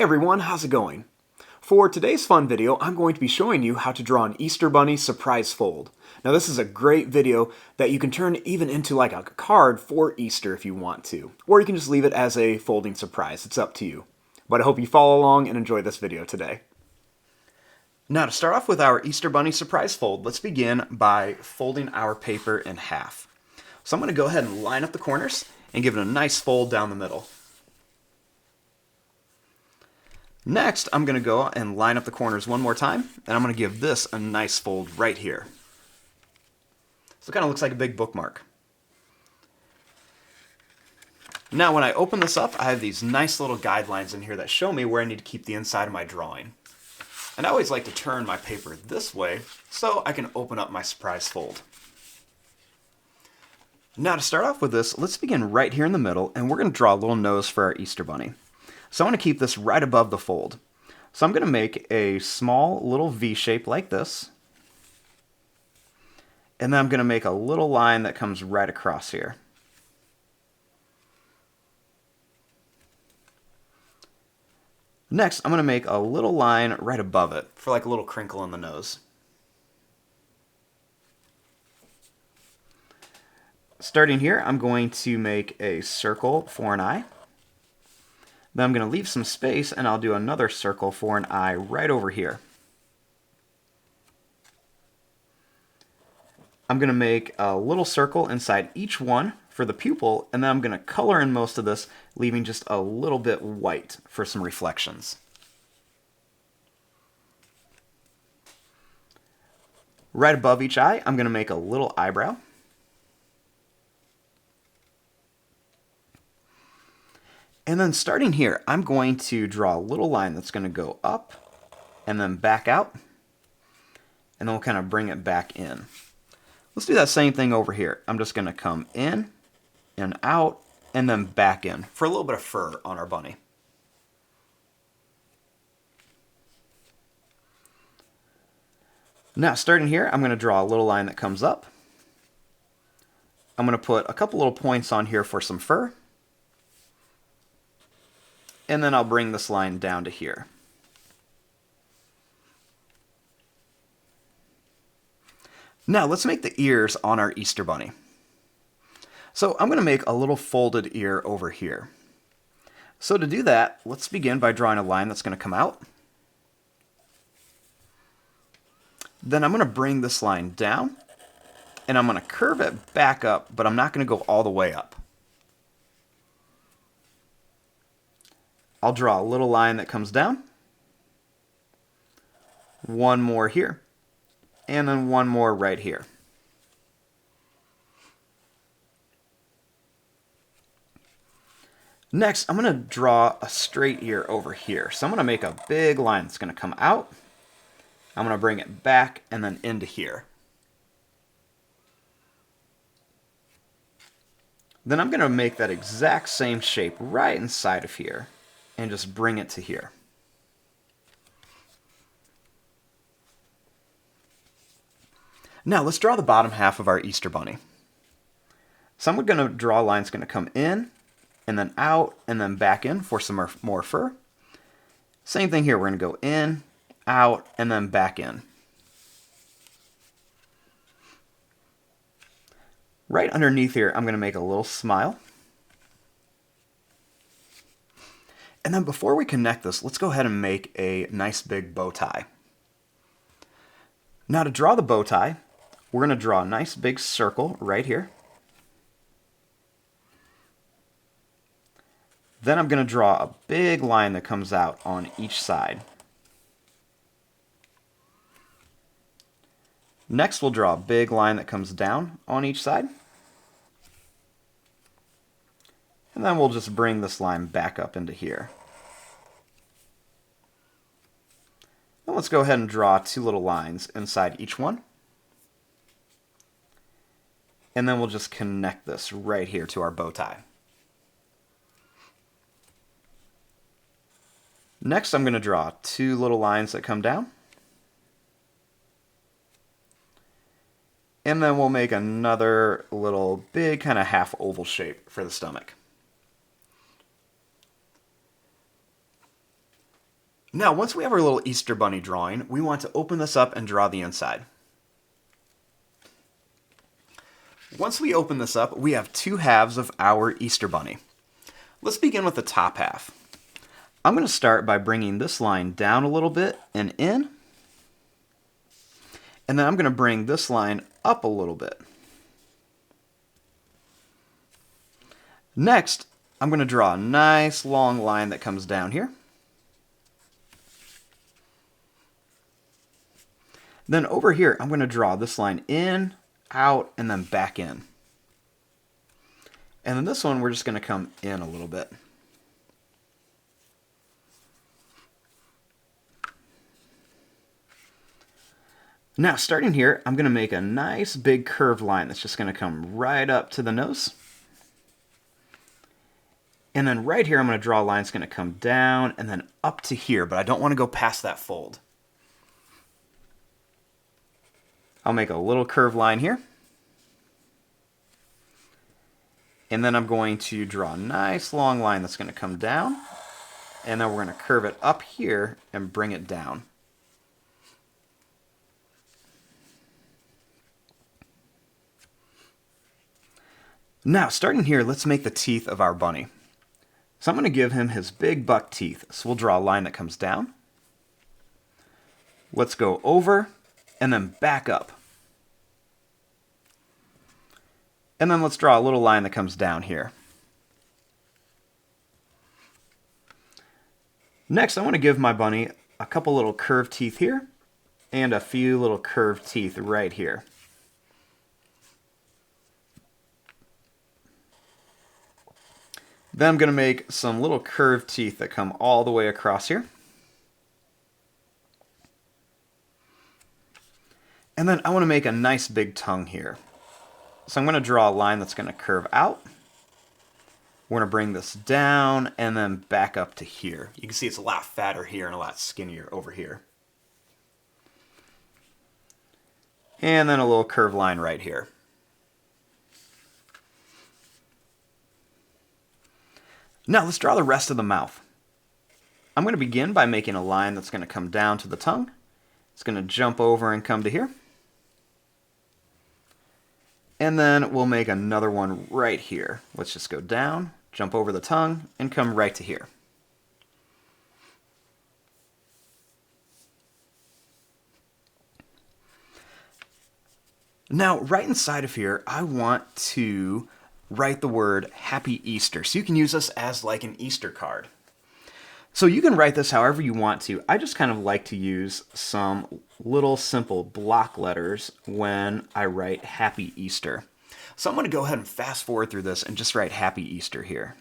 Hey everyone, how's it going? For today's fun video, I'm going to be showing you how to draw an Easter Bunny surprise fold. Now this is a great video that you can turn even into like a card for Easter if you want to. Or you can just leave it as a folding surprise, it's up to you. But I hope you follow along and enjoy this video today. Now to start off with our Easter Bunny surprise fold, let's begin by folding our paper in half. So I'm going to go ahead and line up the corners and give it a nice fold down the middle. Next, I'm going to go and line up the corners one more time, and I'm going to give this a nice fold right here. So it kind of looks like a big bookmark. Now when I open this up, I have these nice little guidelines in here that show me where I need to keep the inside of my drawing. And I always like to turn my paper this way so I can open up my surprise fold. Now to start off with this, let's begin right here in the middle, and we're going to draw a little nose for our Easter Bunny. So I want to keep this right above the fold. So I'm going to make a small little V shape like this. And then I'm going to make a little line that comes right across here. Next, I'm going to make a little line right above it for like a little crinkle in the nose. Starting here, I'm going to make a circle for an eye. Then I'm going to leave some space and I'll do another circle for an eye right over here. I'm going to make a little circle inside each one for the pupil, and then I'm going to color in most of this, leaving just a little bit white for some reflections. Right above each eye, I'm going to make a little eyebrow. And then starting here, I'm going to draw a little line that's going to go up and then back out, and then we'll kind of bring it back in. Let's do that same thing over here. I'm just going to come in and out and then back in for a little bit of fur on our bunny. Now starting here, I'm going to draw a little line that comes up. I'm going to put a couple little points on here for some fur. And then I'll bring this line down to here. Now let's make the ears on our Easter Bunny. So I'm going to make a little folded ear over here. So to do that, let's begin by drawing a line that's going to come out. Then I'm going to bring this line down, and I'm going to curve it back up, but I'm not going to go all the way up. I'll draw a little line that comes down, one more here, and then one more right here. Next, I'm going to draw a straight ear over here. So I'm going to make a big line that's going to come out. I'm going to bring it back and then into here. Then I'm going to make that exact same shape right inside of here and just bring it to here. Now let's draw the bottom half of our Easter Bunny. So I'm going to draw a line that's going to come in and then out and then back in for some more fur. Same thing here, we're going to go in, out, and then back in. Right underneath here, I'm going to make a little smile. And then before we connect this, let's go ahead and make a nice big bow tie. Now to draw the bow tie, we're going to draw a nice big circle right here. Then I'm going to draw a big line that comes out on each side. Next, we'll draw a big line that comes down on each side. And then we'll just bring this line back up into here. Then let's go ahead and draw two little lines inside each one. And then we'll just connect this right here to our bow tie. Next, I'm going to draw two little lines that come down. And then we'll make another little big kind of half oval shape for the stomach. Now, once we have our little Easter bunny drawing, we want to open this up and draw the inside. Once we open this up, we have two halves of our Easter bunny. Let's begin with the top half. I'm going to start by bringing this line down a little bit and in. And then I'm going to bring this line up a little bit. Next, I'm going to draw a nice long line that comes down here. Then over here, I'm going to draw this line in, out, and then back in. And then this one, we're just going to come in a little bit. Now, starting here, I'm going to make a nice big curved line that's just going to come right up to the nose. And then right here, I'm going to draw a line that's going to come down and then up to here, but I don't want to go past that fold. I'll make a little curved line here. And then I'm going to draw a nice long line that's going to come down. And then we're going to curve it up here and bring it down. Now, starting here, let's make the teeth of our bunny. So I'm going to give him his big buck teeth. So we'll draw a line that comes down. Let's go over and then back up. And then let's draw a little line that comes down here. Next, I want to give my bunny a couple little curved teeth here and a few little curved teeth right here. Then I'm going to make some little curved teeth that come all the way across here. And then I want to make a nice big tongue here. So I'm going to draw a line that's going to curve out. We're going to bring this down and then back up to here. You can see it's a lot fatter here and a lot skinnier over here. And then a little curved line right here. Now let's draw the rest of the mouth. I'm going to begin by making a line that's going to come down to the tongue. It's going to jump over and come to here. And then we'll make another one right here. Let's just go down, jump over the tongue, and come right to here. Now, right inside of here, I want to write the word Happy Easter. So you can use this as like an Easter card. So you can write this however you want to. I just kind of like to use some little simple block letters when I write Happy Easter. So I'm going to go ahead and fast forward through this and just write Happy Easter here.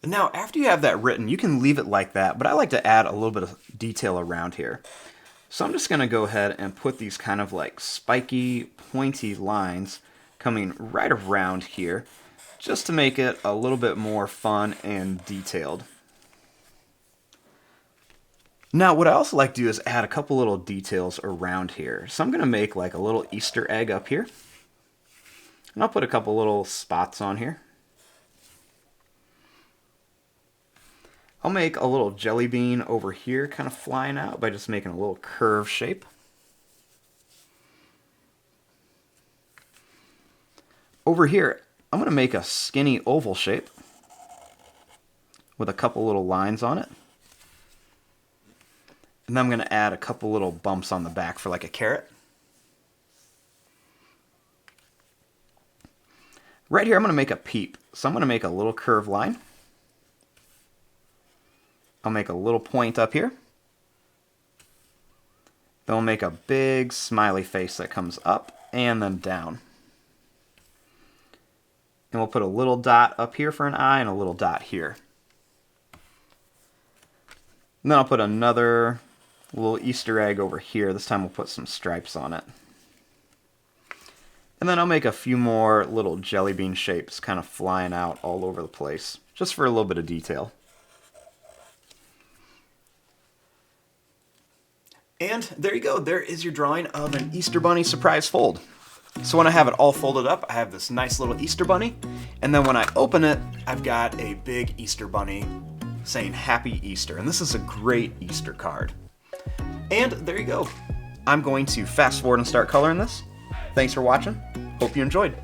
Now, after you have that written, you can leave it like that, but I like to add a little bit of detail around here. So I'm just going to go ahead and put these kind of like spiky, pointy lines coming right around here, just to make it a little bit more fun and detailed. Now, what I also like to do is add a couple little details around here. So I'm going to make like a little Easter egg up here. And I'll put a couple little spots on here. I'll make a little jelly bean over here kind of flying out by just making a little curve shape. Over here, I'm going to make a skinny oval shape with a couple little lines on it. And then I'm going to add a couple little bumps on the back for like a carrot. Right here, I'm going to make a peep. So I'm going to make a little curved line. I'll make a little point up here. Then we'll make a big smiley face that comes up and then down. And we'll put a little dot up here for an eye and a little dot here. And then I'll put another little Easter egg over here. This time we'll put some stripes on it. And then I'll make a few more little jelly bean shapes kind of flying out all over the place, just for a little bit of detail. And there you go. There is your drawing of an Easter Bunny surprise fold. So when I have it all folded up, I have this nice little Easter bunny, and then when I open it, I've got a big Easter bunny saying Happy Easter, and this is a great Easter card. And there you go. I'm going to fast forward and start coloring this. Thanks for watching. Hope you enjoyed.